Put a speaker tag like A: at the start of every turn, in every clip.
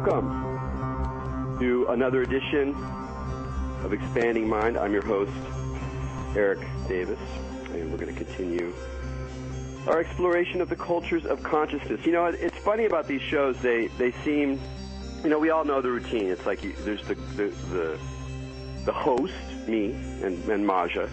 A: Welcome to another edition of Expanding Mind. I'm your host, Erik Davis, and we're going to continue our exploration of the cultures of consciousness. You know, it's funny about these shows. They seem, you know, we all know the routine. It's like there's the host, me, and Maja,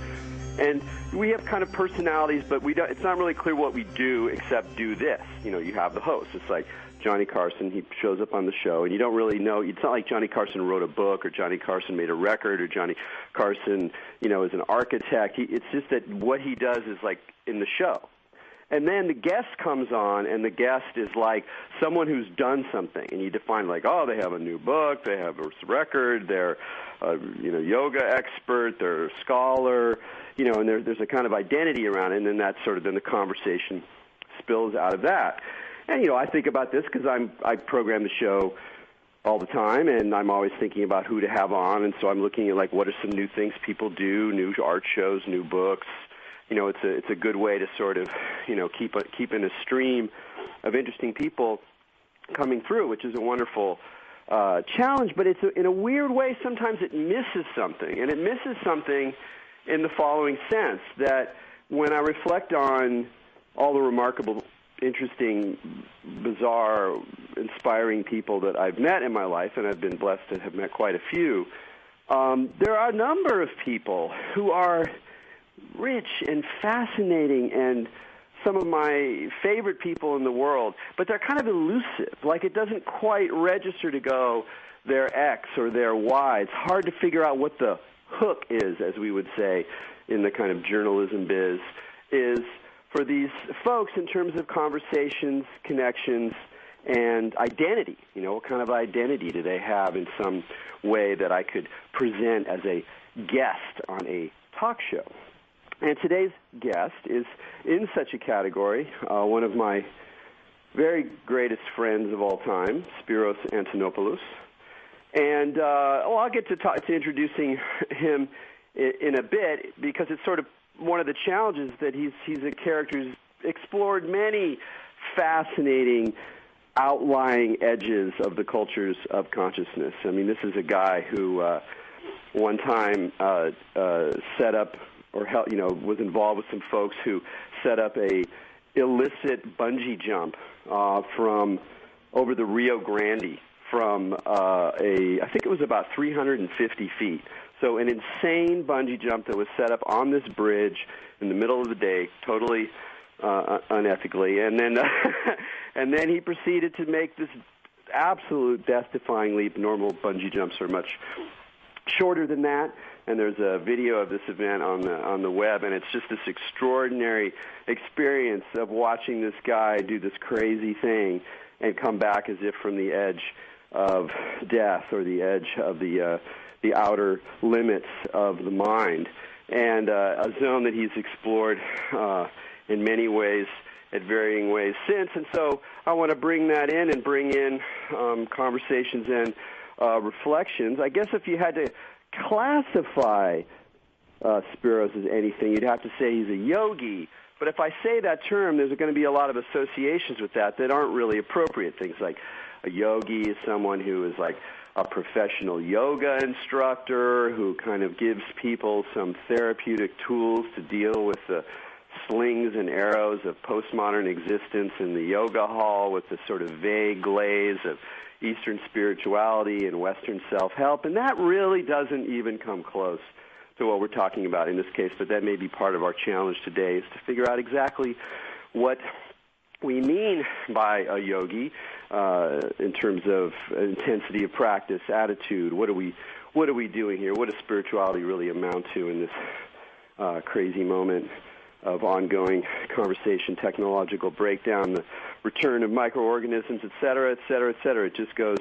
A: and we have kind of personalities, but we don't. It's not really clear what we do except do this. You know, you have the host. It's like Johnny Carson, he shows up on the show, and you don't really know. It's not like Johnny Carson wrote a book, or Johnny Carson made a record, or Johnny Carson, you know, is an architect. It's just that what he does is like in the show. And then the guest comes on, and the guest is like someone who's done something, and you define like, oh, they have a new book, they have a record, they're yoga expert, they're a scholar, you know, and there's a kind of identity around it, and then that's sort of then the conversation spills out of that. And, you know, I think about this because I program the show all the time, and I'm always thinking about who to have on, and so I'm looking at, like, what are some new things people do, new art shows, new books. You know, it's a good way to sort of, you know, keep in a stream of interesting people coming through, which is a wonderful challenge, but it's in a weird way sometimes it misses something, and it misses something in the following sense, that when I reflect on all the remarkable, interesting, bizarre, inspiring people that I've met in my life, and I've been blessed to have met quite a few, there are a number of people who are rich and fascinating and some of my favorite people in the world, but they're kind of elusive. Like it doesn't quite register to go they're X or they're Y. It's hard to figure out what the hook is, as we would say in the kind of journalism biz, is for these folks in terms of conversations, connections, and identity. You know, what kind of identity do they have in some way that I could present as a guest on a talk show? And today's guest is in such a category, one of my very greatest friends of all time, Spiros Antonopoulos. And I'll get to introducing him in a bit, because it's sort of one of the challenges that he's a character who's explored many fascinating outlying edges of the cultures of consciousness. I mean, this is a guy who one time set up or was involved with some folks who set up a illicit bungee jump from over the Rio Grande from I think it was about 350 feet. So an insane bungee jump that was set up on this bridge in the middle of the day, totally unethically, and then and then he proceeded to make this absolute death-defying leap. Normal bungee jumps are much shorter than that, and there's a video of this event on the web, and it's just this extraordinary experience of watching this guy do this crazy thing and come back as if from the edge of death or the edge of the outer limits of the mind, and a zone that he's explored in many ways, at varying ways since. And so I want to bring that in and bring in conversations and reflections. I guess if you had to classify Spiros as anything, you'd have to say he's a yogi. But if I say that term, there's going to be a lot of associations with that aren't really appropriate. Things like a yogi is someone who is like a professional yoga instructor who kind of gives people some therapeutic tools to deal with the slings and arrows of postmodern existence in the yoga hall with the sort of vague glaze of Eastern spirituality and Western self-help. And that really doesn't even come close to what we're talking about in this case, but that may be part of our challenge today, is to figure out exactly what we mean by a yogi in terms of intensity of practice, attitude. What are we doing here? What does spirituality really amount to in this crazy moment of ongoing conversation, technological breakdown, the return of microorganisms, et cetera, et cetera, et cetera? It just goes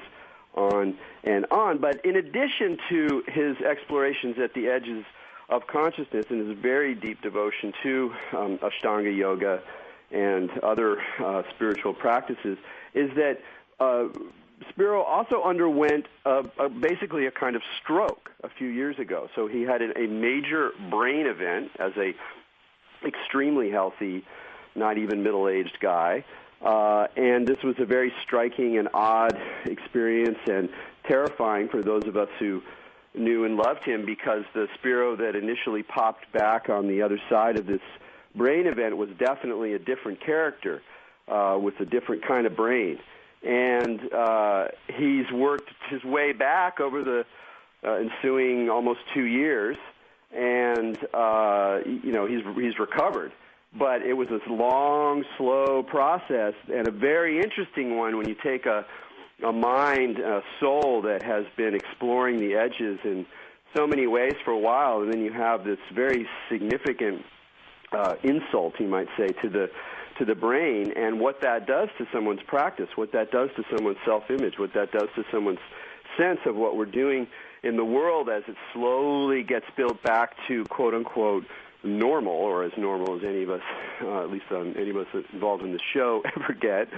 A: on and on. But in addition to his explorations at the edges of consciousness and his very deep devotion to Ashtanga yoga and other spiritual practices, is that Spiro also underwent basically a kind of stroke a few years ago. So he had a major brain event as a extremely healthy, not even middle-aged guy, And this was a very striking and odd experience and terrifying for those of us who knew and loved him, because the Spiro that initially popped back on the other side of this brain event was definitely a different character with a different kind of brain. And he's worked his way back over the ensuing almost 2 years, and he's recovered. But it was this long, slow process, and a very interesting one when you take a mind, a soul that has been exploring the edges in so many ways for a while, and then you have this very significant insult, you might say, to the brain, and what that does to someone's practice, what that does to someone's self-image, what that does to someone's sense of what we're doing in the world as it slowly gets built back to quote-unquote normal, or as normal as any of us, at least any of us involved in the show, ever get.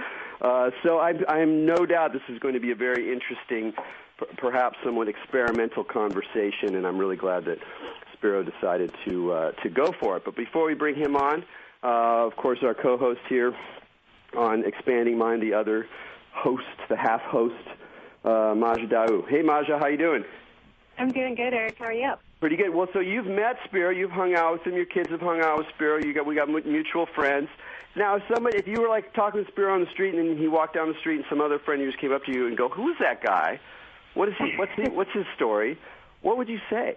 A: So I'm no doubt this is going to be a very interesting, perhaps somewhat experimental conversation, and I'm really glad that Spiro decided to go for it. But before we bring him on, of course, our co-host here on Expanding Mind, the other host, the half-host, Maja Daou. Hey, Maja, how you doing?
B: I'm doing good, Eric. How are you?
A: Pretty good. Well, so you've met Spiro, you've hung out with him, your kids have hung out with Spiro, we got mutual friends. Now, if you were like talking to Spiro on the street, and then he walked down the street, and some other friend of yours came up to you and go, "Who's that guy? What is he? What's his story?" What would you say?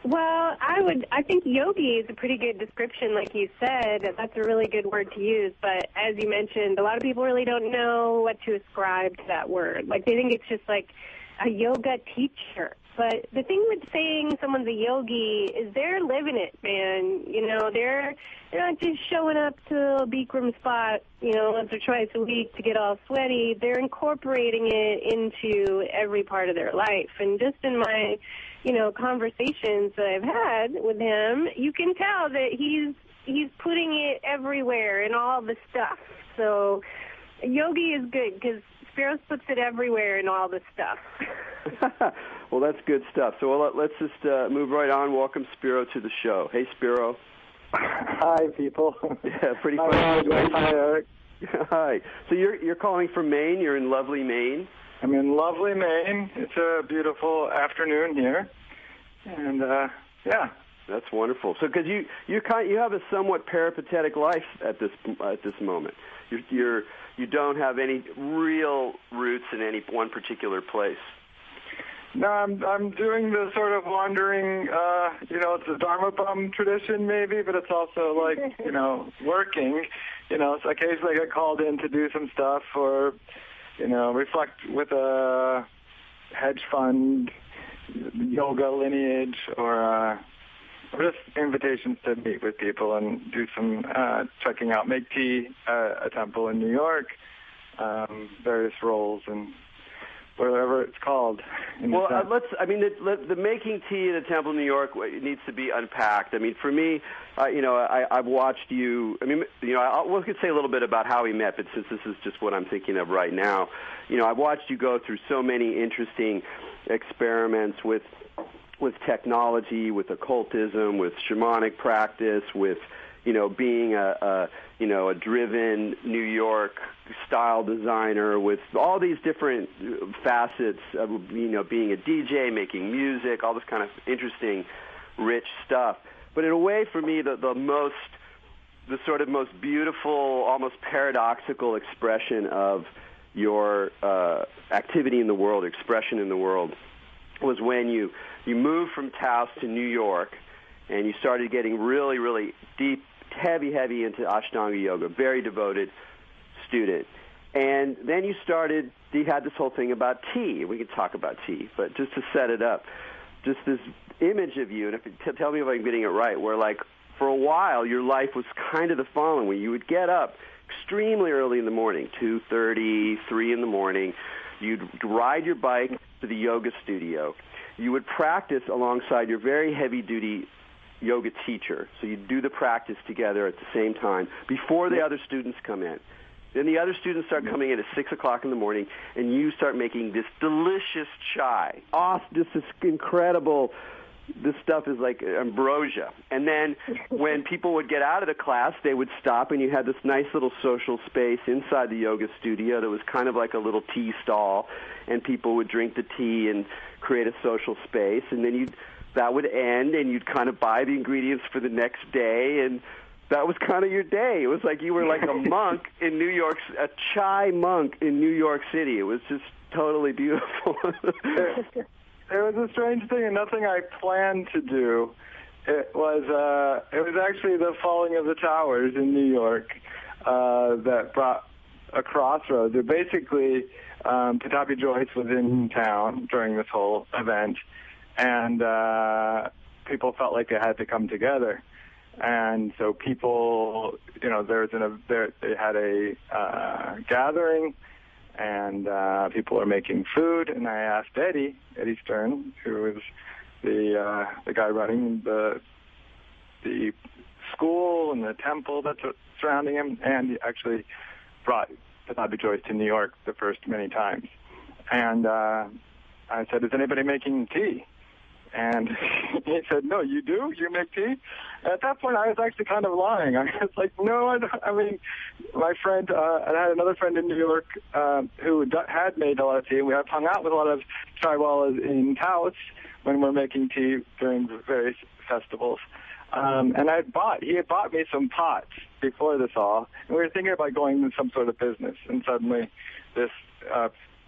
B: Well, I think yogi is a pretty good description, like you said. That's a really good word to use. But as you mentioned, a lot of people really don't know what to ascribe to that word. Like, they think it's just like a yoga teacher. But the thing with saying someone's a yogi is they're living it, man. They're not just showing up to a Bikram spot, once or twice a week to get all sweaty. They're incorporating it into every part of their life. And just in my, conversations that I've had with him, you can tell that he's putting it everywhere in all the stuff. So yogi is good because Spiros puts it everywhere in all the stuff.
A: Well, that's good stuff. So let's just move right on. Welcome Spiro to the show. Hey, Spiro.
C: Hi, people.
A: Yeah, pretty funny.
C: Hi, Eric.
A: Hi. So you're calling from Maine. You're in lovely Maine.
C: I'm in lovely Maine. It's a beautiful afternoon here, and yeah.
A: That's wonderful. So, because you have a somewhat peripatetic life at this moment. You don't have any real roots in any one particular place.
C: No, I'm doing the sort of wandering. It's a Dharma bum tradition maybe, but it's also like working. So occasionally I get called in to do some stuff, or reflect with a hedge fund, yoga lineage, or just invitations to meet with people and do some checking out, make tea at a temple in New York, various roles and whatever it's called.
A: Well, the making tea at a temple in New York needs to be unpacked. I mean, for me, I've watched you. I mean, we could say a little bit about how we met, but since this is just what I'm thinking of right now, I've watched you go through so many interesting experiments with technology, with occultism, with shamanic practice, with being a driven New York style designer, with all these different facets of being a DJ, making music, all this kind of interesting, rich stuff. But in a way, for me, the sort of most beautiful, almost paradoxical expression of your activity in the world, expression in the world, was when you moved from Taos to New York, and you started getting really, really deep, heavy into Ashtanga yoga, very devoted student. And then you had this whole thing about tea. We could talk about tea, but just to set it up, just this image of you, and tell me if I'm getting it right, where like for a while your life was kind of the following, where you would get up extremely early in the morning, 2:30, 3 in the morning. You'd ride your bike to the yoga studio. You would practice alongside your very heavy-duty yoga teacher. So you'd do the practice together at the same time before the other students come in. Then the other students start coming in at 6 o'clock in the morning, and you start making this delicious chai. Just this incredible this stuff is like ambrosia. And then when people would get out of the class, they would stop, and you had this nice little social space inside the yoga studio that was kind of like a little tea stall, and people would drink the tea and create a social space. And then that would end, and you'd kind of buy the ingredients for the next day, and that was kind of your day. It was like you were like a monk in New York, a chai monk in New York City. It was just totally beautiful.
C: It was a strange thing, and nothing I planned to do. It was actually the falling of the towers in New York that brought a crossroads. Basically, Pattabhi Jois was in town during this whole event, and people felt like they had to come together. And so people, they had a gathering, and people are making food. And I asked Eddie Stern, who was the guy running the school and the temple that's surrounding him, and he actually brought Pattabhi Jois to New York the first many times. And I said, "Is anybody making tea?" And he said, "No, you do? You make tea?" At that point, I was actually kind of lying. I was like, "No, I don't." I mean, my friend, I had another friend in New York who had made a lot of tea, and we have hung out with a lot of chaiwalas in Taos when we're making tea during various festivals. And he had bought me some pots before this all, and we were thinking about going into some sort of business, and suddenly this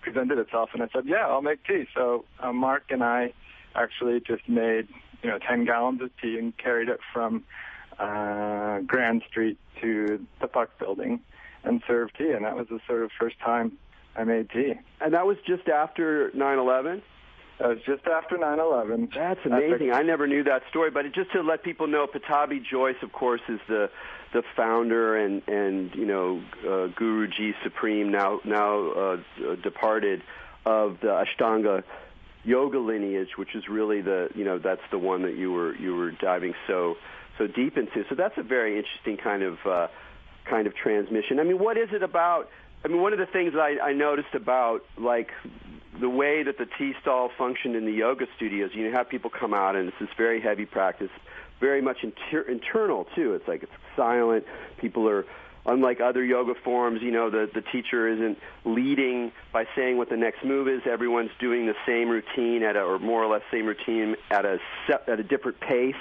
C: presented itself, and I said, "Yeah, I'll make tea." So Mark and I actually just made 10 gallons of tea and carried it from Grand Street to the Puck Building and served tea, and that was the sort of first time I made tea.
A: And that was just after 9/11?
C: That was just after 9/11.
A: That's amazing. I never knew that story, but just to let people know, Pattabhi Jois, of course, is the founder and Guruji Supreme, now departed, of the Ashtanga yoga lineage, which is really that's the one that you were diving so deep into. So that's a very interesting kind of transmission. I mean, what is it about? I mean, one of the things I noticed about like the way that the tea stall functioned in the yoga studios, you have people come out, and it's this very heavy practice, very much internal too. It's like it's silent. People are, unlike other yoga forms, the teacher isn't leading by saying what the next move is. Everyone's doing the same routine or more or less same routine at a different pace,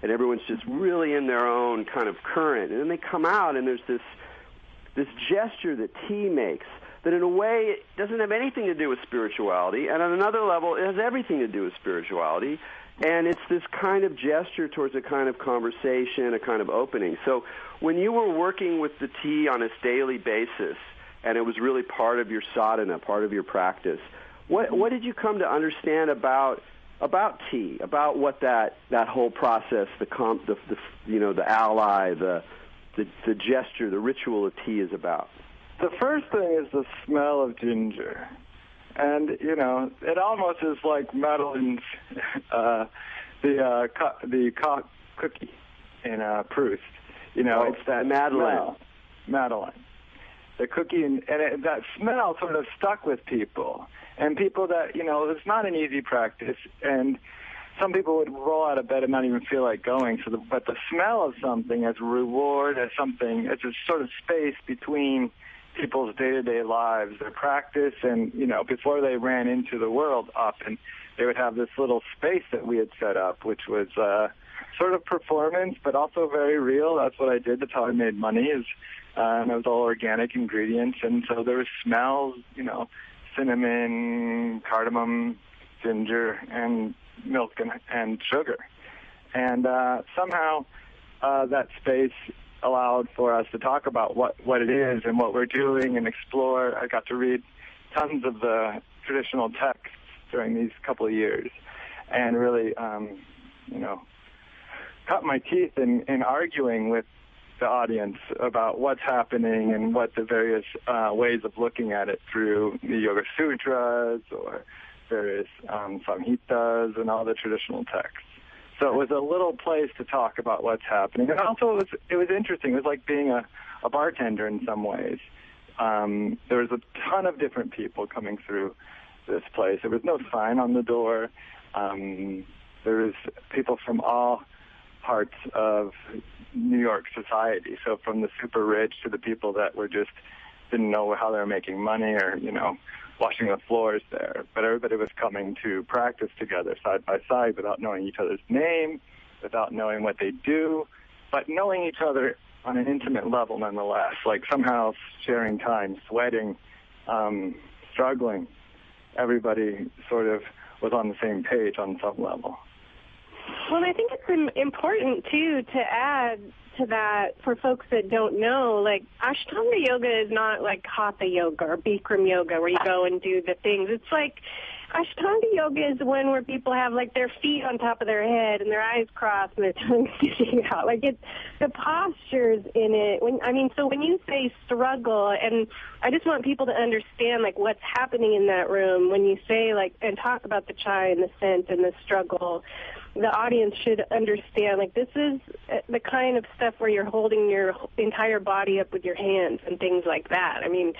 A: and everyone's just really in their own kind of current. And then they come out, and there's this gesture that tea makes that in a way it doesn't have anything to do with spirituality, and on another level it has everything to do with spirituality. And it's this kind of gesture towards a kind of conversation, a kind of opening. So when you were working with the tea on a daily basis, and it was really part of your sadhana, part of your practice, what did you come to understand about tea, about what that whole process, the ally, the gesture, the ritual of tea is about?
C: The first thing is the smell of ginger. And, it almost is like Madeline's, the cookie in Proust. It's that
A: Madeline.
C: Madeline. The cookie, and that smell sort of stuck with people. And people that, it's not an easy practice. And some people would roll out of bed and not even feel like going. But the smell of something as a reward, as a sort of space between people's day-to-day lives, their practice, and, before they ran into the world often, they would have this little space that we had set up, which was sort of performance, but also very real. That's what I did. That's how I made money, and it was all organic ingredients. And so there were smells, cinnamon, cardamom, ginger, and milk and sugar. And somehow that space allowed for us to talk about what it is and what we're doing and explore. I got to read tons of the traditional texts during these couple of years and really, cut my teeth in arguing with the audience about what's happening and what the various ways of looking at it through the Yoga Sutras or various samhitas and all the traditional texts. So it was a little place to talk about what's happening. And also it was interesting. It was like being a bartender in some ways. There was a ton of different people coming through this place. There was no sign on the door. there was people from all parts of New York society. So from the super rich to the people that were just didn't know how they were making money or, washing the floors there. But everybody was coming to practice together side by side without knowing each other's name, without knowing what they do, but knowing each other on an intimate level nonetheless, like somehow sharing time, sweating, struggling. Everybody sort of was on the same page on some level.
B: Well, I think it's important, too, to add to that for folks that don't know, like Ashtanga yoga is not like Hatha yoga or Bikram yoga where you go and do the things. It's like Ashtanga yoga is the one where people have like their feet on top of their head and their eyes crossed and their tongue sticking out. Like it's the postures in it. So when you say struggle, and I just want people to understand like what's happening in that room when you say like and talk about the chai and the scent and the struggle. The audience should understand, like, this is the kind of stuff where you're holding your entire body up with your hands and things like that. I mean,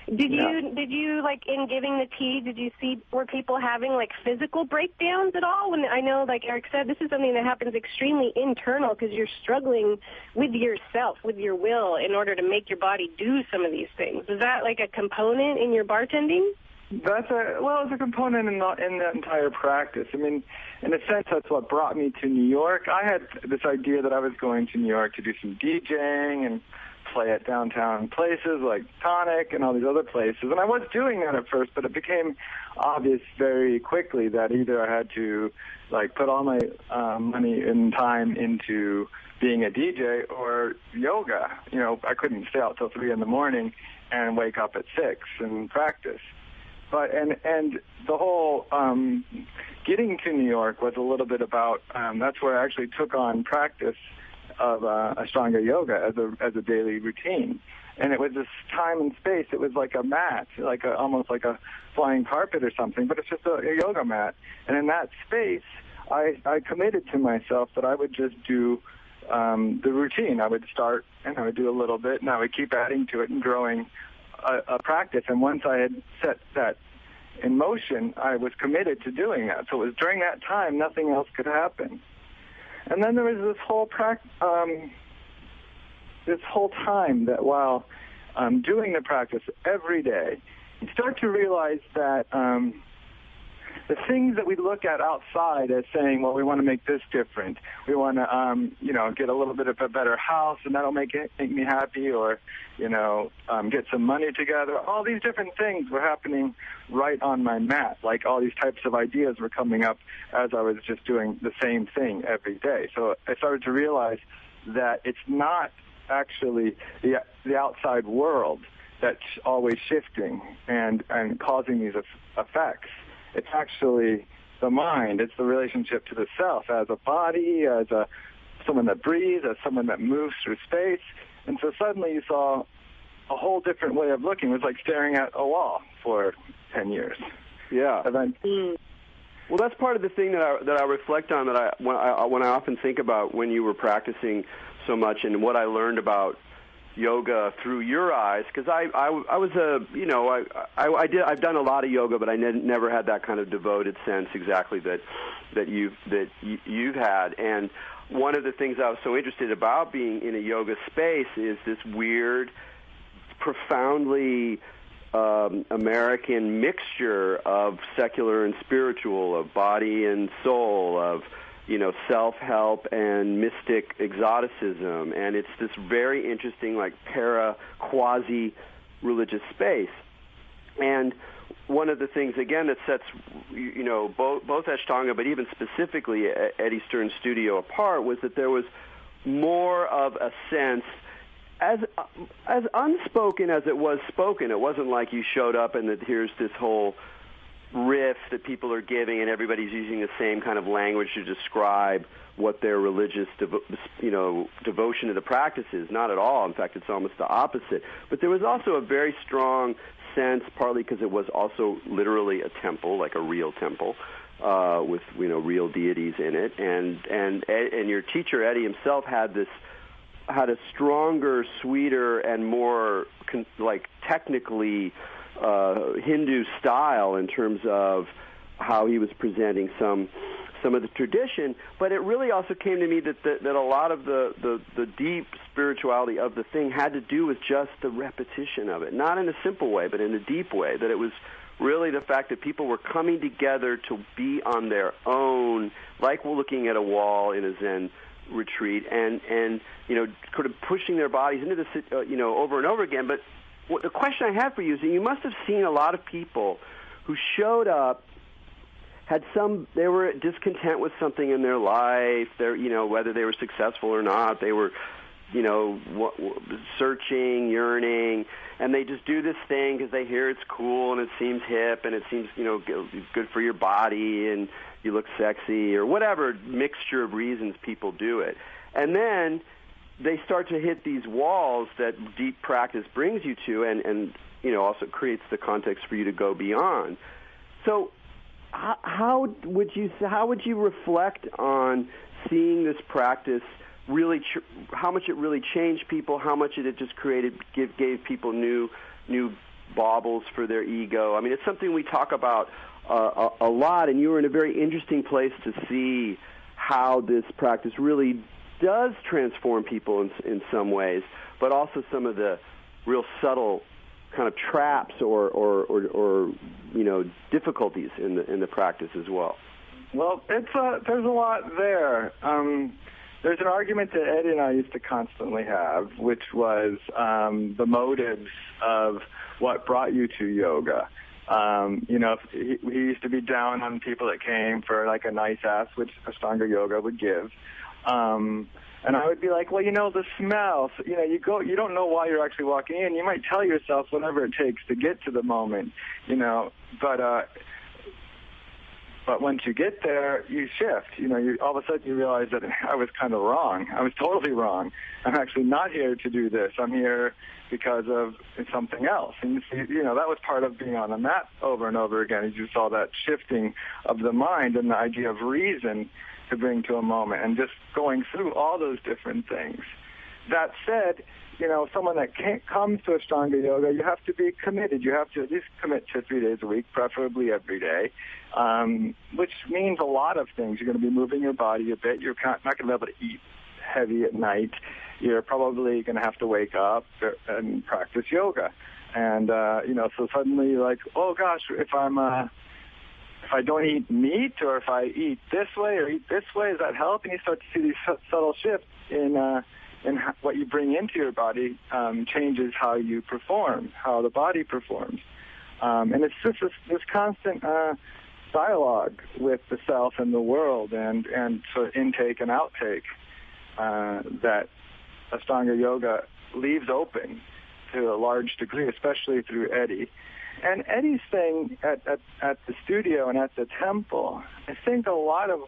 B: did you like, in giving the tea, did you see, were people having, like, physical breakdowns at all? When I know, like Erik said, this is something that happens extremely internal because you're struggling with yourself, with your will, in order to make your body do some of these things. Is that, like, a component in your bartending?
C: It's a component in the entire practice. I mean, in a sense, that's what brought me to New York. I had this idea that I was going to New York to do some DJing and play at downtown places like Tonic and all these other places. And I was doing that at first, but it became obvious very quickly that either I had to, like, put all my money and time into being a DJ or yoga. I couldn't stay out till 3 a.m. and wake up at 6 and practice. But and the whole getting to New York was a little bit about that's where I actually took on practice of Ashtanga yoga as a daily routine, and it was this time and space. It was like a mat, almost like a flying carpet or something, but it's just a yoga mat. And in that space, I committed to myself that I would just do the routine. I would start and I would do a little bit, and I would keep adding to it and growing a practice. And once I had set that in motion, I was committed to doing that. So it was during that time, nothing else could happen. And then there was this whole time that while doing the practice every day, you start to realize that the things that we look at outside as saying, well, we want to make this different. We want to, get a little bit of a better house, and that'll make me happy, or, get some money together. All these different things were happening right on my mat. Like all these types of ideas were coming up as I was just doing the same thing every day. So I started to realize that it's not actually the outside world that's always shifting and causing these effects. It's actually the mind. It's the relationship to the self as a body, as someone that breathes, as someone that moves through space. And so suddenly you saw a whole different way of looking. It was like staring at a wall for 10 years.
A: Yeah. Well, that's part of the thing that I reflect on, when I often think about when you were practicing so much and what I learned about yoga through your eyes, because I've done a lot of yoga, but I never had that kind of devoted sense exactly that you've had. And one of the things I was so interested about being in a yoga space is this weird, profoundly American mixture of secular and spiritual, of body and soul, of self-help and mystic exoticism, and it's this very interesting, like, quasi-religious space. And one of the things, again, that sets, both Ashtanga, but even specifically Eddie Stern's studio apart, was that there was more of a sense, as unspoken as it was spoken. It wasn't like you showed up and that here's this whole riff that people are giving and everybody's using the same kind of language to describe what their religious devotion to the practice is. Not at all. In fact, it's almost the opposite. But there was also a very strong sense, partly because it was also literally a temple, like a real temple, with real deities in it. And your teacher Eddie himself had a stronger, sweeter, and more technically Hindu style in terms of how he was presenting some some of the tradition, but it really also came to me that a lot of the deep spirituality of the thing had to do with just the repetition of it, not in a simple way, but in a deep way, that it was really the fact that people were coming together to be on their own, like we're looking at a wall in a Zen retreat, and sort of pushing their bodies into this, over and over again. But the question I have for you is that you must have seen a lot of people who showed up, they were discontent with something in their life, whether they were successful or not, they were, searching, yearning, and they just do this thing because they hear it's cool and it seems hip and it seems, good for your body and you look sexy or whatever mixture of reasons people do it. And then they start to hit these walls that deep practice brings you to and also creates the context for you to go beyond. So how would you reflect on seeing this practice really, how much it really changed people, how much it just gave people new baubles for their ego? I mean, it's something we talk about a lot, and you were in a very interesting place to see how this practice really does transform people in some ways, but also some of the real subtle kind of traps or difficulties in the practice as well.
C: Well, there's a lot there. There's an argument that Eddie and I used to constantly have, which was the motives of what brought you to yoga. He used to be down on people that came for like a nice ass, which Ashtanga yoga would give. And I would be like, well, the smell, you don't know why you're actually walking in. You might tell yourself whatever it takes to get to the moment, but once you get there, you shift. All of a sudden you realize that I was kind of wrong. I was totally wrong. I'm actually not here to do this. I'm here because of something else. And you see, that was part of being on the mat over and over again. You saw that shifting of the mind and the idea of reason to bring to a moment and just going through all those different things. That said, someone that comes to Ashtanga yoga, you have to be committed. You have to at least commit to 3 days a week, preferably every day, which means a lot of things. You're going to be moving your body a bit. You're not going to be able to eat heavy at night. You're probably going to have to wake up and practice yoga. And, so suddenly you're like, oh, gosh, if I don't eat meat or if I eat this way or eat this way, does that help? And you start to see these subtle shifts in what you bring into your body changes how you perform, how the body performs. And it's just this constant dialogue with the self and the world and sort of intake and outtake that Ashtanga yoga leaves open to a large degree, especially through Eddie. And Eddie's thing at the studio and at the temple, I think a lot of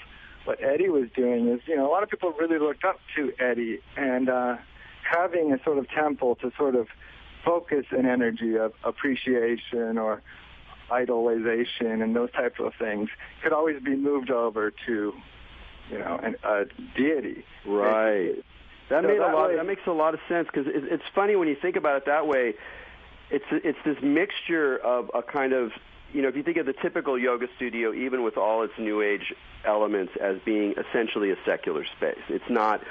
C: what Eddie was doing is, a lot of people really looked up to Eddie, and having a sort of temple to sort of focus an energy of appreciation or idolization and those types of things could always be moved over to, a deity.
A: Right. That makes a lot of sense, because it's funny when you think about it that way. It's this mixture of a kind of, if you think of the typical yoga studio, even with all its New Age elements, as being essentially a secular space. It's not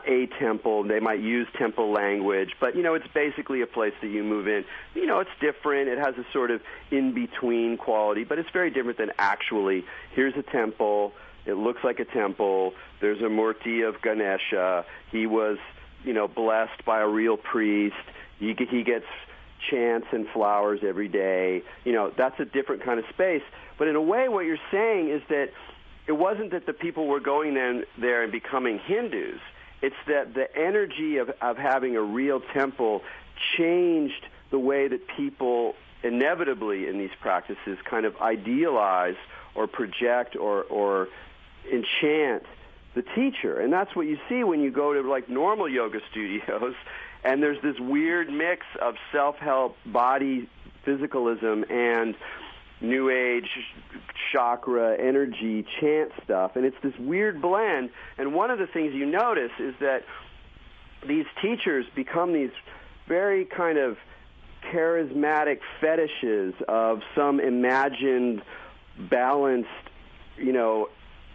A: a temple. They might use temple language, but, it's basically a place that you move in. It's different. It has a sort of in-between quality, but it's very different than actually, here's a temple. It looks like a temple. There's a murti of Ganesha. He was, blessed by a real priest. He gets chants and flowers every day. That's a different kind of space. But in a way, what you're saying is that it wasn't that the people were going there and becoming Hindus. It's that the energy of having a real temple changed the way that people inevitably in these practices kind of idealize or project or enchant the teacher. And that's what you see when you go to like normal yoga studios, and there's this weird mix of self-help, body physicalism, and New Age chakra energy chant stuff. And it's this weird blend. And one of the things you notice is that these teachers become these very kind of charismatic fetishes of some imagined, balanced,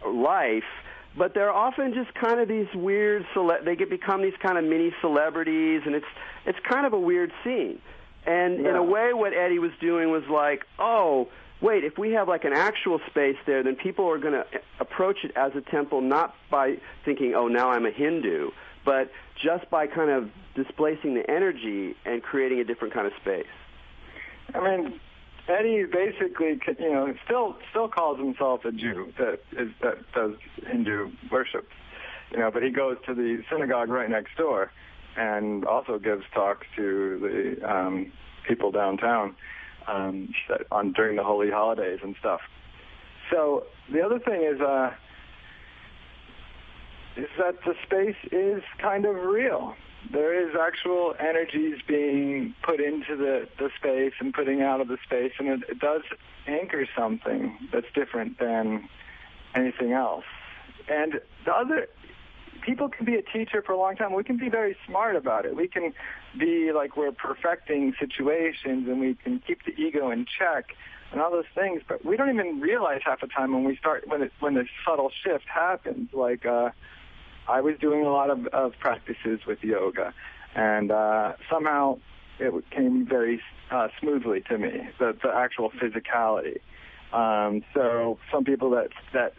A: life, but they're often just kind of these weird, they become these kind of mini celebrities, and it's kind of a weird scene. And in a way, what Eddie was doing was like, oh, wait, if we have like an actual space there, then people are going to approach it as a temple, not by thinking, oh, now I'm a Hindu, but just by kind of displacing the energy and creating a different kind of space.
C: I mean, Eddie basically, still calls himself a Jew that does Hindu worship, but he goes to the synagogue right next door, and also gives talks to the people downtown during the holy holidays and stuff. So the other thing is that the space is kind of real. There is actual energies being put into the space and putting out of the space, and it does anchor something that's different than anything else. And people can be a teacher for a long time. We can be very smart about it. We can be like we're perfecting situations, and we can keep the ego in check and all those things, but we don't even realize half the time when the subtle shift happens. Like I was doing a lot of practices with yoga, and somehow it came very smoothly to me, the actual physicality. So some people that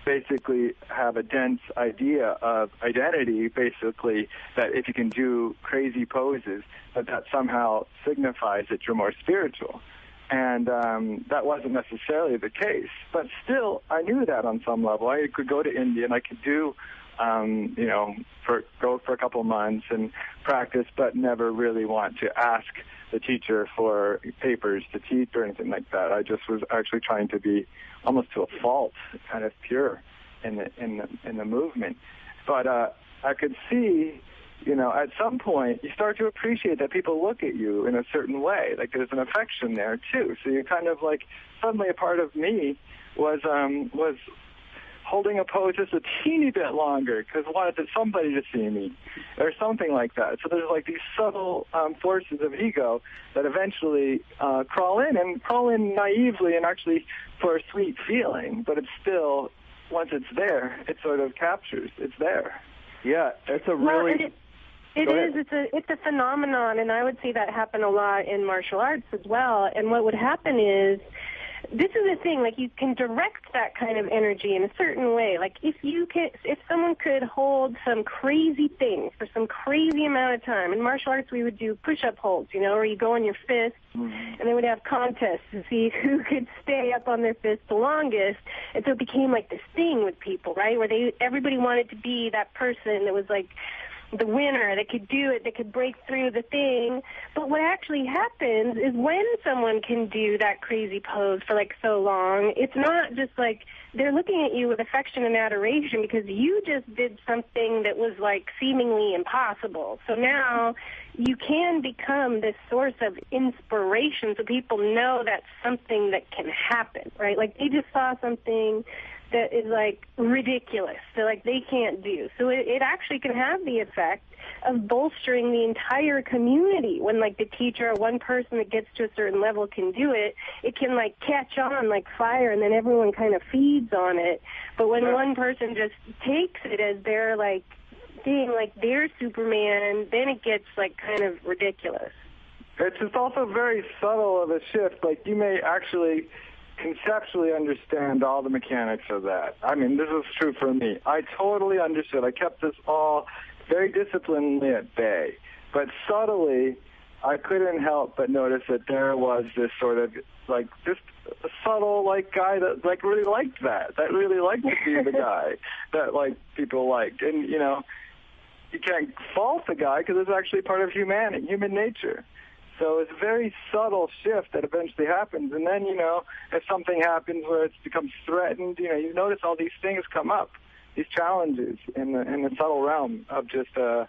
C: basically have a dense idea of identity, basically that if you can do crazy poses, that somehow signifies that you're more spiritual. And that wasn't necessarily the case. But still, I knew that on some level. I could go to India and I could do go for a couple of months and practice, but never really want to ask the teacher for papers to teach or anything like that. I just was actually trying to be almost to a fault, kind of pure in the movement. But I could see, at some point you start to appreciate that people look at you in a certain way. Like there's an affection there too. So you're kind of like suddenly a part of me was holding a pose just a teeny bit longer because I wanted somebody to see me or something like that. So there's like these subtle forces of ego that eventually crawl in naively and actually for a sweet feeling, but it's still, once it's there, it sort of captures. It's there.
A: Yeah, it's a really...
B: Well, it's a phenomenon, and I would see that happen a lot in martial arts as well. And what would happen is, this is the thing, like you can direct that kind of energy in a certain way. Like if someone could hold some crazy thing for some crazy amount of time. In martial arts, we would do push-up holds, where you go on your fist, and they would have contests to see who could stay up on their fist the longest. And so it became like this thing with people, right, where everybody wanted to be that person that was like the winner, that could do it, that could break through the thing. But what actually happens is when someone can do that crazy pose for like so long, it's not just like they're looking at you with affection and adoration because you just did something that was like seemingly impossible. So now you can become this source of inspiration so people know that's something that can happen, right? Like they just saw something that is like ridiculous, so like they can't do. So it actually can have the effect of bolstering the entire community. When like the teacher or one person that gets to a certain level can do it, it can like catch on like fire, and then everyone kind of feeds on it. But when one person just takes it as their like thing, like they're Superman, then it gets like kind of ridiculous.
C: It's also very subtle of a shift. Like you may actually conceptually understand all the mechanics of that. I mean, this is true for me. I totally understood. I kept this all very disciplinedly at bay. But subtly, I couldn't help but notice that there was this sort of, like, just a subtle, like, guy that, like, really liked that really liked to be the guy that, like, people liked. And, you can't fault the guy because it's actually part of human nature. So it's a very subtle shift that eventually happens. And then, if something happens where it becomes threatened, you notice all these things come up, these challenges in the subtle realm of just a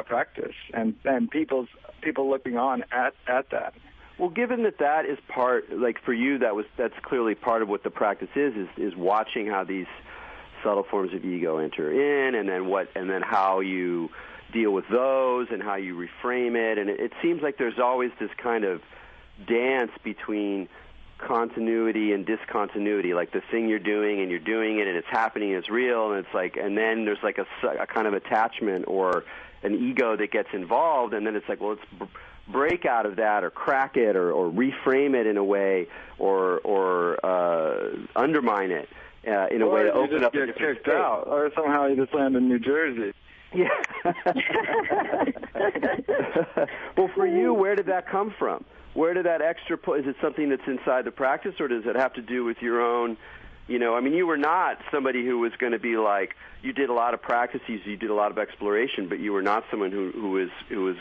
C: practice and people looking on at that.
A: Well, given that is part, like for you, that's clearly part of what the practice is watching how these subtle forms of ego enter in, and then how you deal with those and how you reframe it. And it seems like there's always this kind of dance between continuity and discontinuity, like the thing you're doing and it's happening, and it's real, and it's like, and then there's like a kind of attachment or an ego that gets involved, and then it's like, well, let's break out of that or crack it or reframe it in a way or undermine it in a way to open up a different
C: get kicked
A: space.
C: out, or somehow you just land in New Jersey.
A: Yeah. Well, for you, where did that come from? Where did that extra is it something that's inside the practice, or does it have to do with your own, I mean, you were not somebody who was going to be like, you did a lot of practices, you did a lot of exploration, but you were not someone who was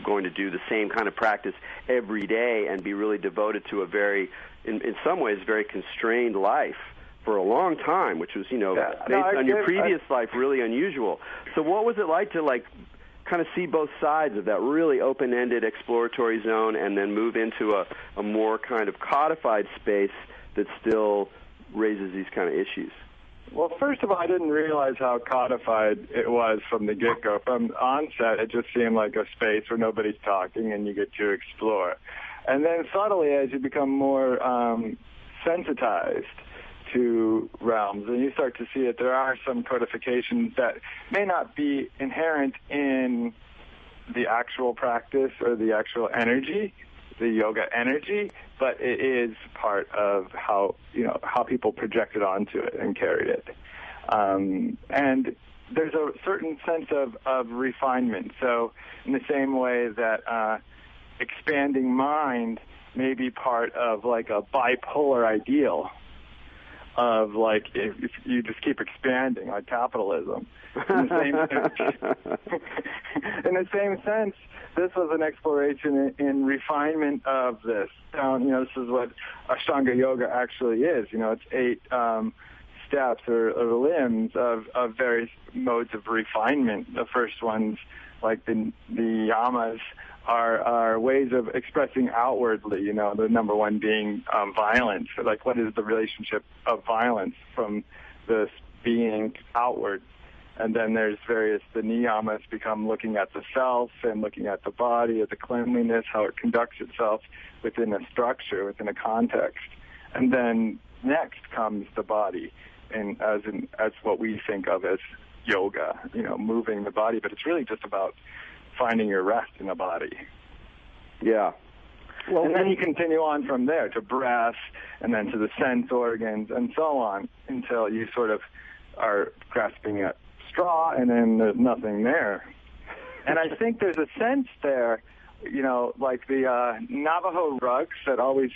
A: going to do the same kind of practice every day and be really devoted to a very, in some ways, very constrained life for a long time, which was, based on your previous life, really unusual. So what was it like to, kind of see both sides of that really open-ended exploratory zone and then move into a more kind of codified space that still raises these kind of issues?
C: Well, first of all, I didn't realize how codified it was from the get-go. From onset, it just seemed like a space where nobody's talking and you get to explore. And then subtly, as you become more sensitized to realms, and you start to see that there are some codifications that may not be inherent in the actual practice or the actual energy, the yoga energy, but it is part of how people projected onto it and carried it. And there's a certain sense of refinement. So in the same way that expanding mind may be part of like a bipolar ideal of like if you just keep expanding, like capitalism. In the same sense, this was an exploration in refinement of this. This is what Ashtanga yoga actually is. It's 8 steps or limbs of various modes of refinement. The first ones, like the yamas, are ways of expressing outwardly, the number one being violence. So like, what is the relationship of violence from this being outward? And then there's the niyamas become looking at the self and looking at the body, at the cleanliness, how it conducts itself within a structure, within a context. And then next comes the body, and as what we think of as yoga, moving the body, but it's really just about finding your rest in the body.
A: Yeah.
C: Well, and then you continue on from there to breath, and then to the sense organs, and so on, until you sort of are grasping at straw, and then there's nothing there. And I think there's a sense there, like the Navajo rugs that always,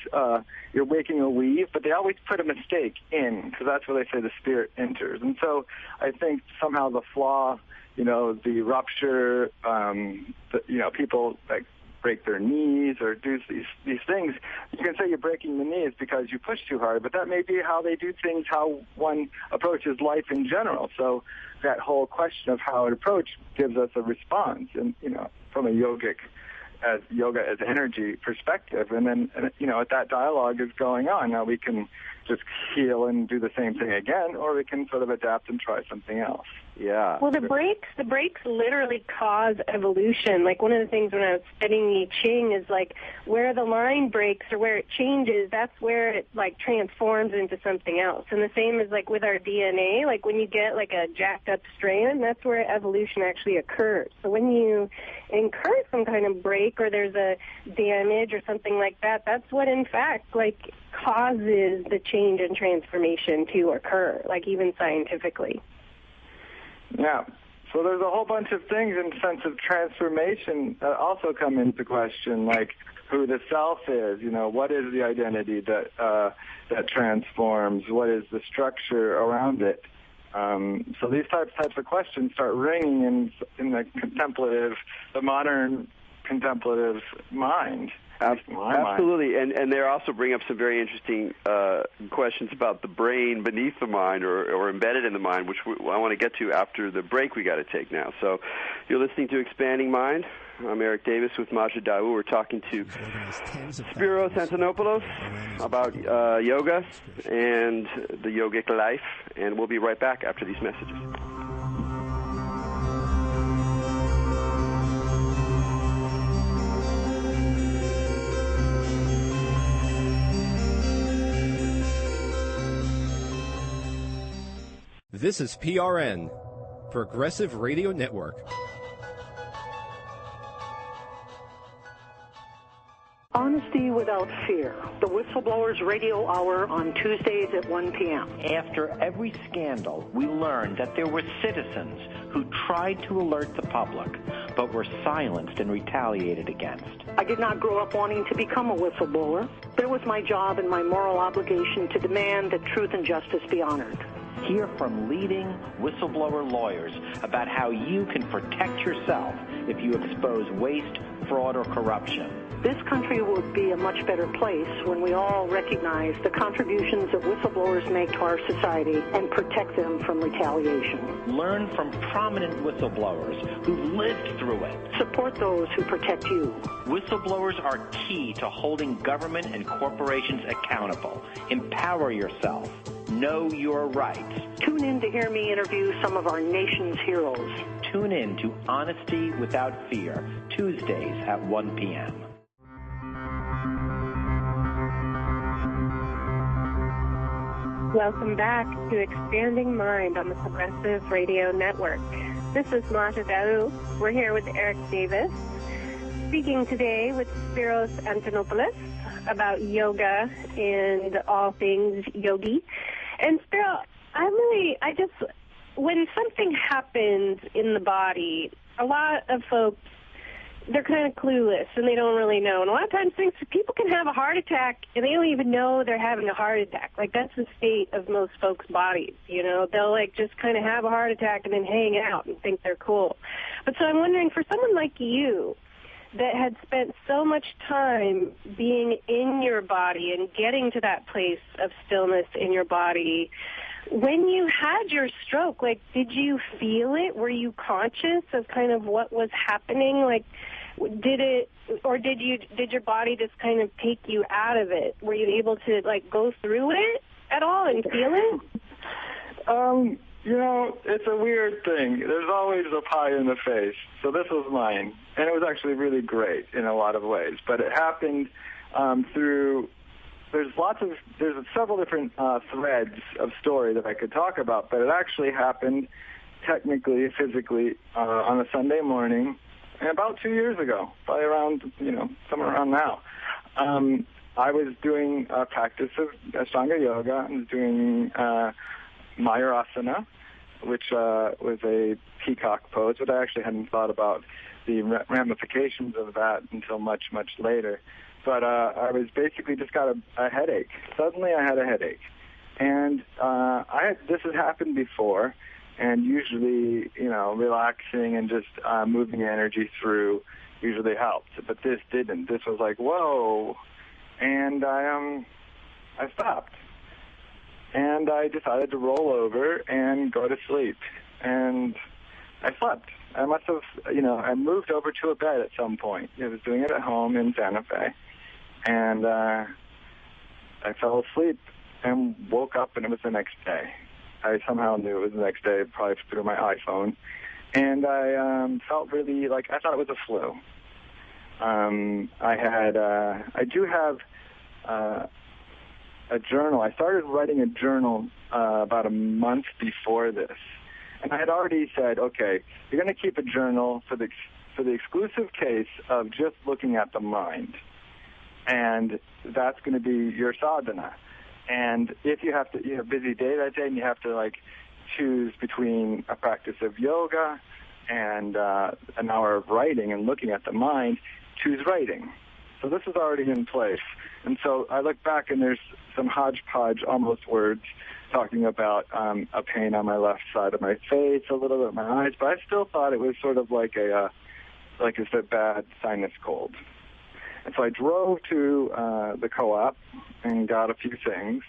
C: you're making a weave, but they always put a mistake in, because that's where they say the spirit enters. And so I think somehow the flaw, the rupture, people like break their knees or do these things. You can say you're breaking the knees because you push too hard, but that may be how they do things, how one approaches life in general. So that whole question of how it approached gives us a response, and from a yoga as energy perspective. And then that dialogue is going on. Now we can just heal and do the same thing again, or we can sort of adapt and try something else.
A: Yeah.
B: Well, the breaks literally cause evolution. Like, one of the things when I was studying I Ching is like where the line breaks or where it changes, that's where it like transforms into something else. And the same is like with our DNA. Like when you get like a jacked up strand, that's where evolution actually occurs. So when you incur some kind of break or there's a damage or something like that, that's what in fact like causes the change and transformation to occur, like even scientifically.
C: Yeah. So there's a whole bunch of things in sense of transformation that also come into question, like who the self is. What is the identity that transforms? What is the structure around it? So these types of questions start ringing in the modern contemplative mind.
A: Absolutely, and they also bring up some very interesting questions about the brain beneath the mind or embedded in the mind, which I want to get to after the break we got to take now. So you're listening to Expanding Mind. I'm Erik Davis with Maja Dawu. We're talking to Spiros Antonopoulos about yoga and the yogic life, and we'll be right back after these messages.
D: This is PRN, Progressive Radio Network.
E: Honesty Without Fear, the Whistleblowers Radio Hour on Tuesdays at 1 p.m.
F: After every scandal, we learned that there were citizens who tried to alert the public, but were silenced and retaliated against.
E: I did not grow up wanting to become a whistleblower, but it was my job and my moral obligation to demand that truth and justice be honored.
F: Hear from leading whistleblower lawyers about how you can protect yourself if you expose waste, fraud, or corruption.
E: This country would be a much better place when we all recognize the contributions that whistleblowers make to our society and protect them from retaliation.
F: Learn from prominent whistleblowers who've lived through it.
E: Support those who protect you.
F: Whistleblowers are key to holding government and corporations accountable. Empower yourself. Know your rights.
E: Tune in to hear me interview some of our nation's heroes.
F: Tune in to Honesty Without Fear, Tuesdays at 1 p.m.
B: Welcome back to Expanding Mind on the Progressive Radio Network. This is Masha Daru. We're here with Erik Davis, speaking today with Spiros Antonopoulos about yoga and all things yogi. And Spiro, when something happens in the body, a lot of folks, they're kind of clueless and they don't really know. And a lot of times people can have a heart attack and they don't even know they're having a heart attack. Like, that's the state of most folks' bodies, you know. They'll, like, just kind of have a heart attack and then hang out and think they're cool. But so I'm wondering, for someone like you that had spent so much time being in your body and getting to that place of stillness in your body, when you had your stroke, like, did you feel it? Were you conscious of kind of what was happening? Like, did your body just kind of take you out of it? Were you able to, like, go through it at all and feel it?
C: You know, it's a weird thing. There's always a pie in the face. So this was mine. And it was actually really great in a lot of ways. But it happened there's several different threads of story that I could talk about. But it actually happened technically, physically, on a Sunday morning about 2 years ago, probably around, somewhere around now. I was doing a practice of Ashtanga yoga. I was doing Mayurasana, which was a peacock pose, but I actually hadn't thought about the ramifications of that until much, much later. But I was basically just got a headache. Suddenly I had a headache. And this has happened before, and usually, relaxing and just moving energy through usually helps. But this didn't. This was like, whoa. And I stopped. And I decided to roll over and go to sleep. And I slept. I must have, I moved over to a bed at some point. I was doing it at home in Santa Fe. And I fell asleep and woke up, and it was the next day. I somehow knew it was the next day, probably through my iPhone. And I felt really like, I thought it was a flu. I do have a journal. I started writing a journal about a month before this. And I had already said, okay, you're going to keep a journal for the exclusive case of just looking at the mind. And that's going to be your sadhana. And if you have a busy day that day and you have to, choose between a practice of yoga and an hour of writing and looking at the mind, choose writing. So this is already in place. And so I look back and there's some hodgepodge almost words talking about a pain on my left side of my face, a little bit of my eyes, but I still thought it was sort of like a bad sinus cold. And so I drove to the co-op and got a few things.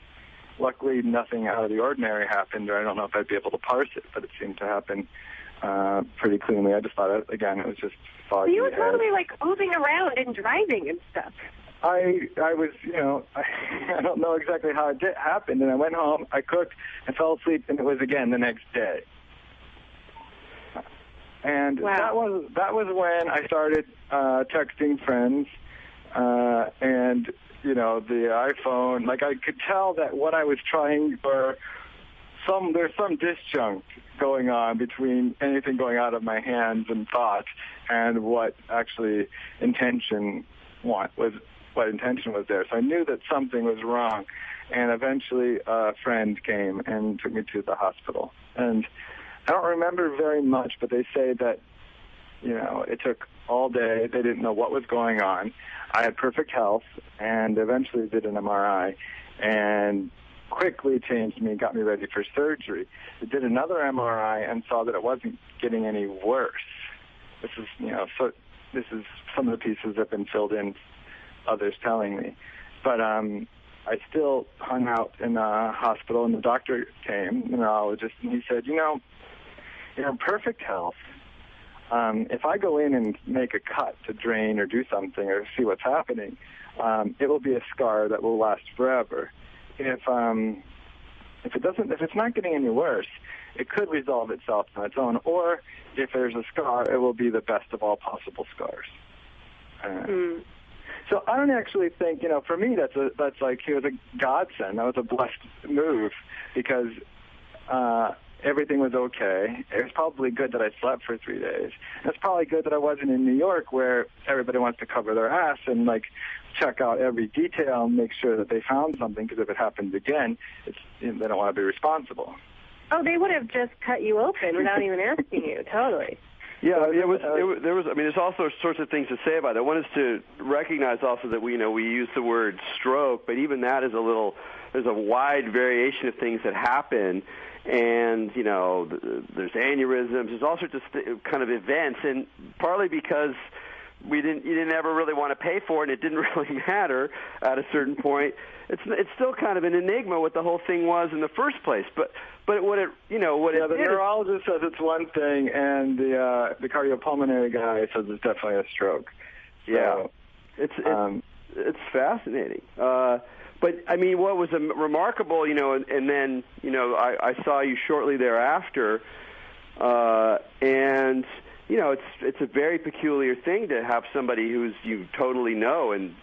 C: Luckily, nothing out of the ordinary happened, or I don't know if I'd be able to parse it, but it seemed to happen pretty cleanly. I just thought, it was just foggy.
B: So you were totally, moving around and driving and stuff.
C: I was, I don't know exactly how it happened, and I went home, I cooked, I fell asleep, and it was again the next day. And
B: wow.
C: that was when I started texting friends, and the iPhone, I could tell that what I was trying for there's some disjunct going on between anything going out of my hands and thought and what actually intention was there. So I knew that something was wrong, and eventually a friend came and took me to the hospital. And I don't remember very much, but they say that, it took all day. They didn't know what was going on. I had perfect health, and eventually did an MRI, and quickly changed me and got me ready for surgery. They did another MRI and saw that it wasn't getting any worse. This is, this is some of the pieces that have been filled in, others telling me. But I still hung out in the hospital, and the doctor came, the neurologist, and he said, you're in perfect health. If I go in and make a cut to drain or do something or see what's happening, it will be a scar that will last forever. If it's not getting any worse, it could resolve itself on its own. Or if there's a scar, it will be the best of all possible scars. So I don't actually think, for me, that's like he was a godsend. That was a blessed move because everything was okay. It was probably good that I slept for 3 days. It's probably good that I wasn't in New York where everybody wants to cover their ass and check out every detail and make sure that they found something, because if it happens again, they don't want to be responsible.
B: Oh, they would have just cut you open without even asking you. Totally.
A: Yeah, there was. I mean, there's all sorts of things to say about it. One is to recognize also that we use the word stroke, but even that is there's a wide variation of things that happen, and there's aneurysms, there's all sorts of kind of events, and partly because you didn't ever really want to pay for it, and it didn't really matter at a certain point. It's still kind of an enigma what the whole thing was in the first place. But the neurologist says it's one thing, and the cardiopulmonary guy says it's definitely a stroke. So, yeah, it's fascinating. But I mean, what was remarkable, and then I saw you shortly thereafter, and. It's a very peculiar thing to have somebody who's you totally know, and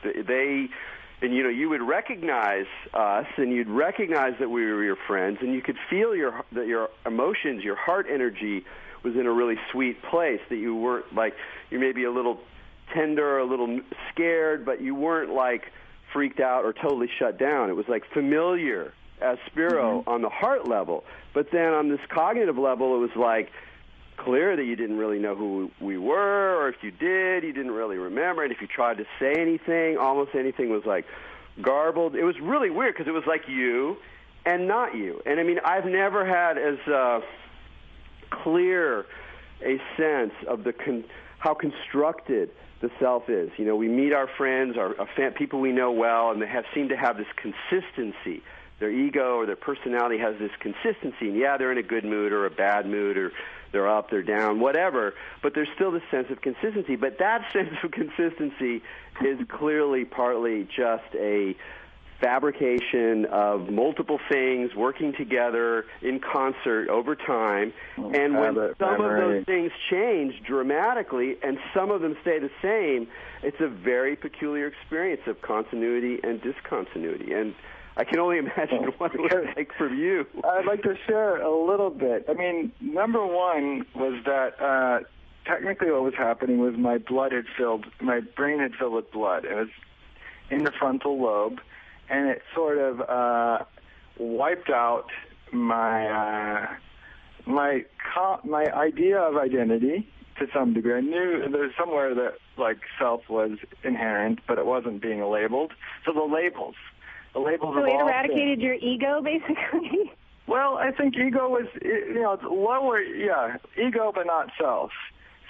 A: you would recognize us, and you'd recognize that we were your friends, and you could feel that your emotions, your heart energy was in a really sweet place, that you weren't you're maybe a little tender, a little scared, but you weren't freaked out or totally shut down. It was familiar as Spiro on the heart level, but then on this cognitive level, it was clear that you didn't really know who we were, or if you did, you didn't really remember, and if you tried to say anything, almost anything was garbled. It was really weird because it was you and not you. And I mean, I've never had as clear a sense of how constructed the self is. We meet our friends, our people we know well, and they seem to have this consistency. Their ego or their personality has this consistency, and they're in a good mood or a bad mood, or they're up, they're down, whatever, but there's still this sense of consistency. But that sense of consistency is clearly partly just a fabrication of multiple things working together in concert over time. And when some of those things change dramatically and some of them stay the same, it's a very peculiar experience of continuity and discontinuity. And I can only imagine what it was like for you.
C: I'd like to share a little bit. I mean, number one was that technically what was happening was my brain had filled with blood. It was in the frontal lobe, and it sort of wiped out my idea of identity to some degree. I knew there was somewhere that self was inherent, but it wasn't being labeled. So the labels. So it
B: eradicated your ego, basically?
C: Well, I think ego was, it's lower, ego but not self.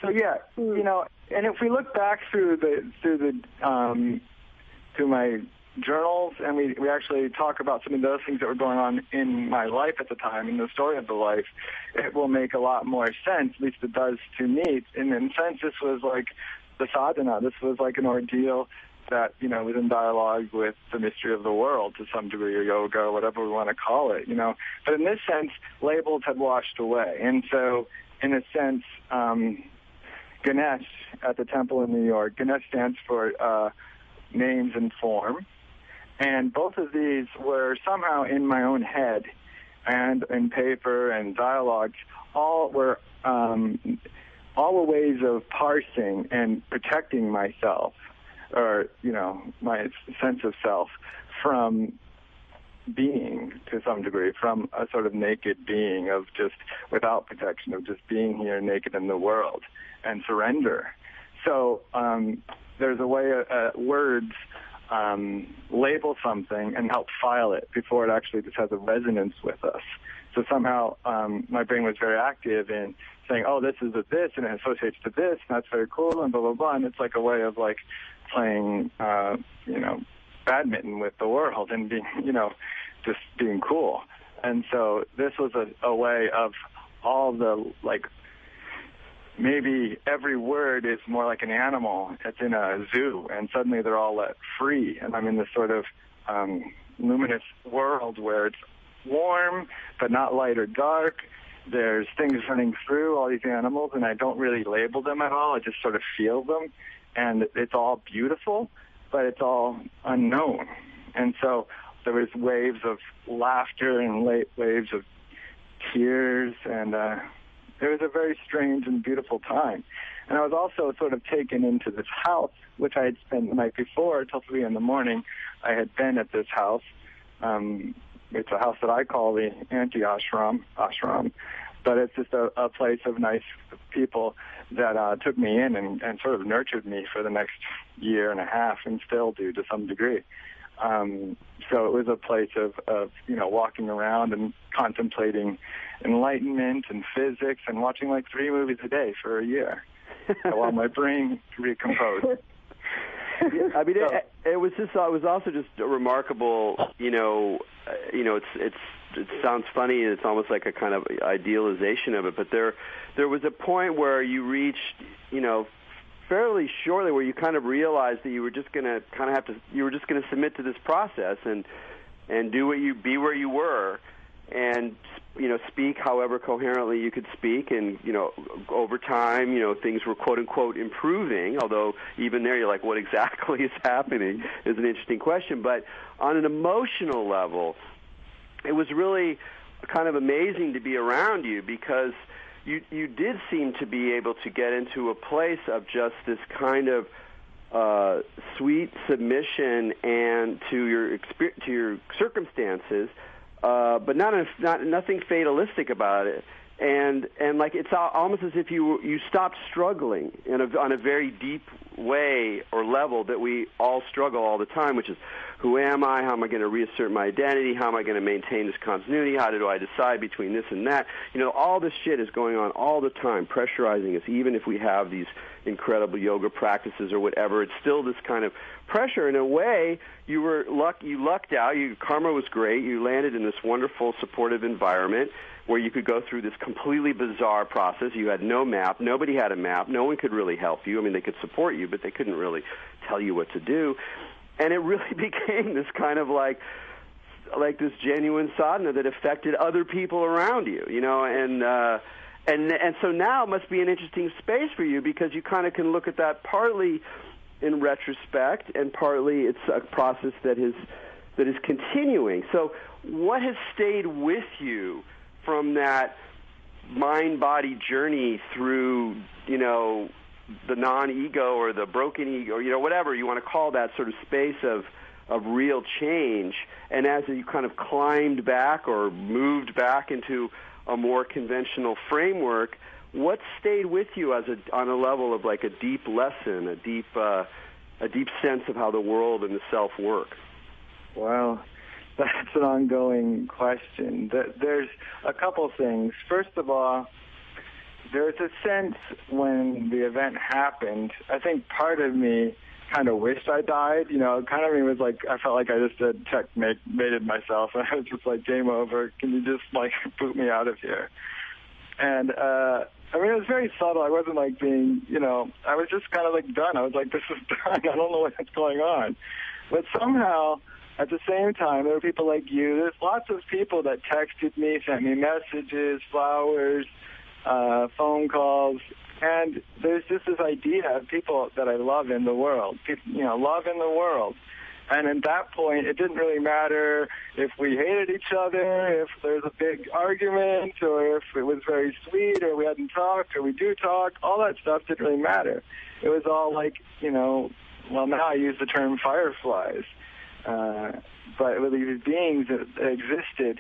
C: So and if we look back through my journals, and we actually talk about some of those things that were going on in my life at the time, in the story of the life, it will make a lot more sense. At least it does to me. And in a sense, this was the sadhana. This was an ordeal that was in dialogue with the mystery of the world to some degree, or yoga, or whatever we want to call it. But in this sense, labels had washed away, and so in a sense, Ganesh at the temple in New York. Ganesh stands for names and form, and both of these were somehow in my own head and in paper and dialogue, all were ways of parsing and protecting myself, or, my sense of self from being, to some degree, from a sort of naked being of just without protection, of just being here naked in the world and surrender. So there's a way words label something and help file it before it actually just has a resonance with us. So somehow my brain was very active in saying, oh, this is a this, and it associates to this, and that's very cool, and blah, blah, blah. And it's like a way of like playing, badminton with the world and being, just being cool. And so this was a way of all the, like, maybe every word is more like an animal. It's in a zoo, and suddenly they're all let free. And I'm in this sort of luminous world where it's warm, but not light or dark. There's things running through all these animals, and I don't really label them at all. I just sort of feel them. And it's all beautiful, but it's all unknown. And so there was waves of laughter and waves of tears, and it was a very strange and beautiful time. And I was also sort of taken into this house, which I had spent the night before till 3 in the morning. I had been at this house. It's a house that I call the anti-ashram, but it's just a place of nice people that took me in and sort of nurtured me for the next year and a half, and still do to some degree. So it was a place of walking around and contemplating enlightenment and physics and watching like 3 movies a day for a year while my brain recomposed.
A: I mean, it was also just remarkable. It sounds funny. It's almost like a kind of idealization of it. But there was a point where you reached, fairly shortly, where you kind of realized that you were just going to submit to this process and be where you were, and speak however coherently you could speak. And over time, things were quote unquote improving. Although even there, you're like, what exactly is happening is an interesting question. But on an emotional level, it was really kind of amazing to be around you, because you did seem to be able to get into a place of just this kind of sweet submission and to your circumstances, but nothing fatalistic about it. And like it's almost as if you stopped struggling on a very deep way or level that we all struggle all the time, which is, who am I? How am I going to reassert my identity? How am I going to maintain this continuity? How do I decide between this and that? All this shit is going on all the time, pressurizing us. Even if we have these incredible yoga practices or whatever, it's still this kind of pressure. In a way, you lucked out. Karma was great. You landed in this wonderful, supportive environment where you could go through this completely bizarre process. You had no map. Nobody had a map. No one could really help you. I mean, they could support you, but they couldn't really tell you what to do. And it really became this kind of like this genuine sadhana that affected other people around you, and so now it must be an interesting space for you, because you kind of can look at that partly in retrospect, and partly it's a process that is continuing. So what has stayed with you from that mind-body journey through, the non-ego or the broken ego, or whatever you want to call that sort of space of real change, and as you kind of climbed back or moved back into a more conventional framework, what stayed with you on a level of like a deep lesson, a deep sense of how the world and the self work?
C: Well, that's an ongoing question. There's a couple things. First of all, there's a sense when the event happened, I think part of me kind of wished I died. Kind of me was like, I felt like I just had checkmated myself. I was just like, game over. Can you just like boot me out of here? And it was very subtle. I wasn't like being, I was just kind of like done. I was like, this is done. I don't know what's going on. But somehow, at the same time, there were people like you. There's lots of people that texted me, sent me messages, flowers, phone calls, and there's just this idea of people that I love in the world, love in the world, And at that point, it didn't really matter if we hated each other, if there's a big argument, or if it was very sweet, or we hadn't talked, or we do talk. All that stuff didn't really matter. It was all like, well, now I use the term fireflies. But it was these beings that existed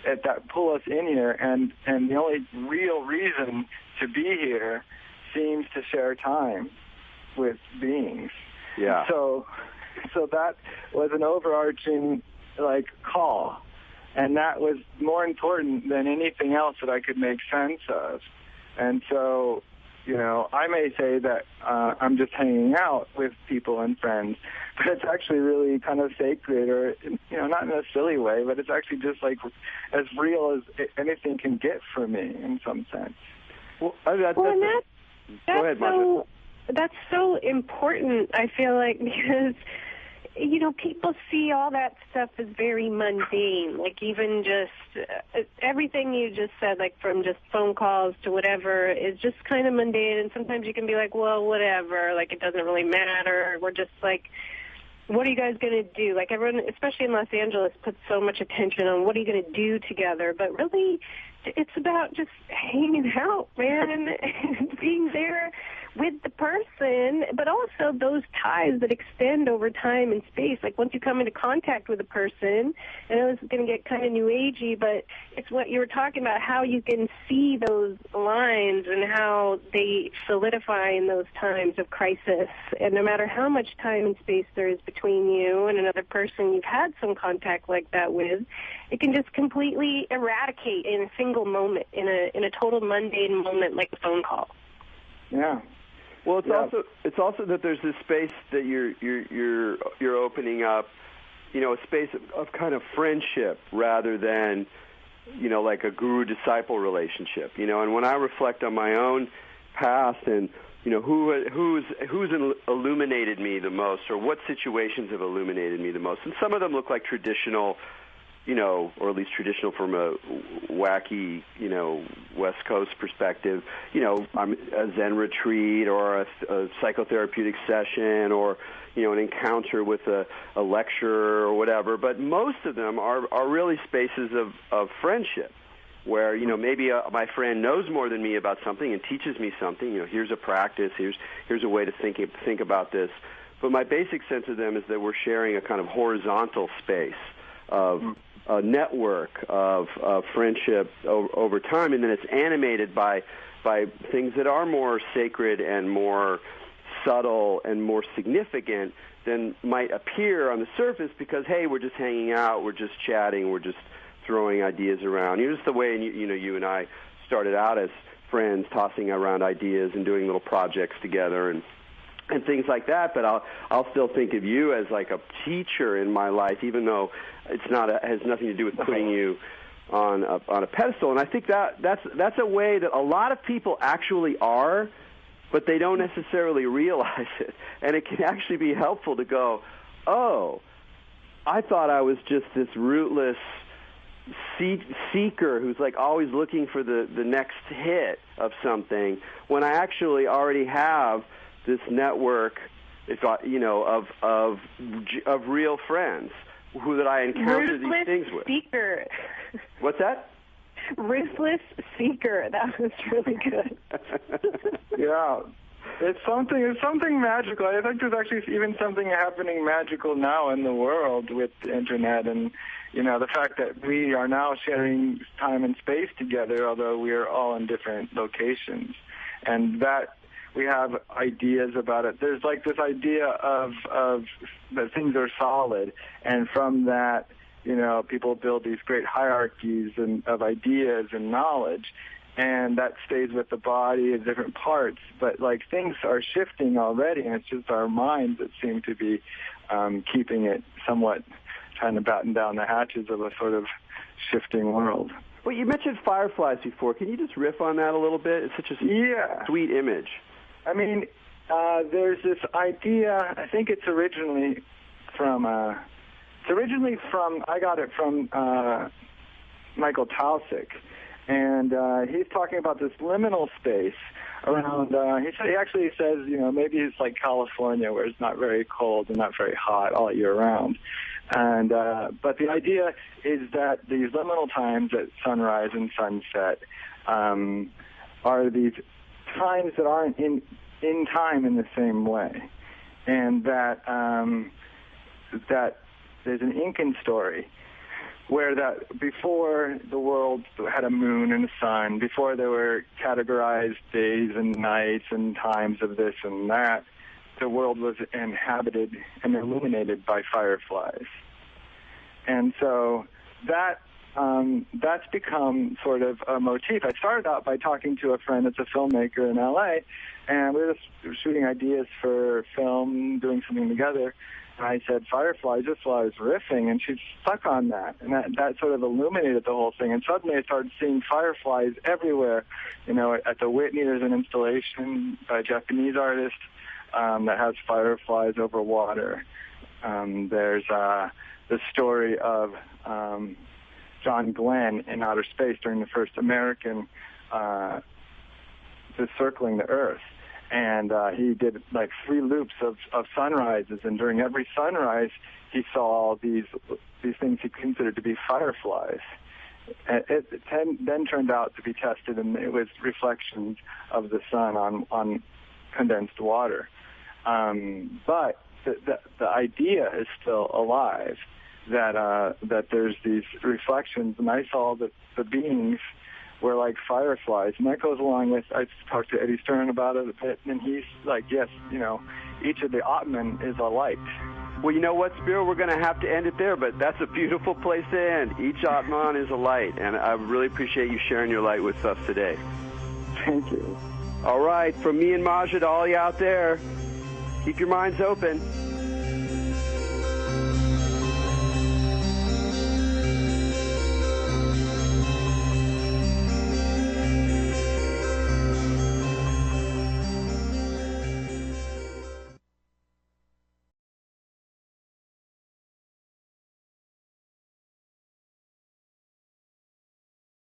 C: that pull us in here, and the only real reason to be here seems to share time with beings.
A: Yeah.
C: So that was an overarching call, and that was more important than anything else that I could make sense of. And so, I may say that I'm just hanging out with people and friends, but it's actually really kind of sacred, or not in a silly way, but it's actually just like as real as anything can get for me in some sense.
A: Well, go ahead, Martha.
B: That's so important, I feel like, because, people see all that stuff as very mundane, like even just everything you just said, like from just phone calls to whatever, is just kind of mundane, and sometimes you can be like, well, whatever, like it doesn't really matter. We're just like, what are you guys going to do? Like everyone, especially in Los Angeles, puts so much attention on what are you going to do together, but really it's about just hanging out, man, and being there with the person, but also those ties that extend over time and space. Like once you come into contact with a person, I know this is going to get kind of new agey, but it's what you were talking about, how you can see those lines and how they solidify in those times of crisis. And no matter how much time and space there is between you and another person you've had some contact like that with, it can just completely eradicate in a single moment, in a total mundane moment like a phone call.
C: Yeah.
A: Well, it's also that there's this space that you're opening up, a space of kind of friendship rather than, like a guru-disciple relationship, And when I reflect on my own past and who's illuminated me the most, or what situations have illuminated me the most, and some of them look like traditional, or at least traditional from a wacky, West Coast perspective, I'm a Zen retreat or a psychotherapeutic session or, an encounter with a lecturer or whatever. But most of them are really spaces of friendship where, maybe my friend knows more than me about something and teaches me something. Here's a practice, here's a way to think about this. But my basic sense of them is that we're sharing a kind of horizontal space of a network of friendship over time, and then it's animated by things that are more sacred and more subtle and more significant than might appear on the surface because, hey, we're just hanging out, we're just chatting, we're just throwing ideas around. Just the way, you and I started out as friends, tossing around ideas and doing little projects together and things like that, but I'll still think of you as like a teacher in my life, even though it's has nothing to do with putting you on a pedestal. And I think that's a way that a lot of people actually are, but they don't necessarily realize it. And it can actually be helpful to go, oh, I thought I was just this rootless seeker who's like always looking for the next hit of something, when I actually already have this network, of real friends who that I encounter these things with.
B: Seeker.
A: What's that?
B: Ruthless seeker. That was really good.
C: Yeah. It's something magical. I think there's actually even something happening magical now in the world with the internet and, the fact that we are now sharing time and space together, although we are all in different locations. And that we have ideas about it. There's like this idea of that things are solid, and from that, people build these great hierarchies of ideas and knowledge, and that stays with the body in different parts. But like things are shifting already, and it's just our minds that seem to be keeping it somewhat, trying to batten down the hatches of a sort of shifting world.
A: Well, you mentioned fireflies before. Can you just riff on that a little bit? It's such a sweet image.
C: I mean, there's this idea, I think it's originally from, I got it from Michael Tausig, And he's talking about this liminal space around, he actually says, maybe it's like California where it's not very cold and not very hot all year round. And but the idea is that these liminal times at sunrise and sunset are these times that aren't in time in the same way. And that that there's an Incan story where that before the world had a moon and a sun, before there were categorized days and nights and times of this and that, the world was inhabited and illuminated by fireflies. And so that's become sort of a motif. I started out by talking to a friend that's a filmmaker in L.A., and we were just shooting ideas for film, doing something together. And I said fireflies just while I was riffing, and she stuck on that. And that sort of illuminated the whole thing. And suddenly I started seeing fireflies everywhere. At the Whitney, there's an installation by a Japanese artist that has fireflies over water. There's the story of John Glenn in outer space during the first American just circling the Earth. And he did like 3 loops of sunrises, and during every sunrise, he saw these things he considered to be fireflies. It then turned out to be tested, and it was reflections of the sun on condensed water. But the idea is still alive that there's these reflections, and I saw that the beings were like fireflies, and that goes along with, I talked to Eddie Stern about it a bit, and he's like, yes, each of the Atman is a light.
A: Well, you know what, Spiro, we're going to have to end it there, but that's a beautiful place to end. Each Atman is a light, and I really appreciate you sharing your light with us today.
C: Thank you.
A: All right, from me and Maja to all you out there, keep your minds open.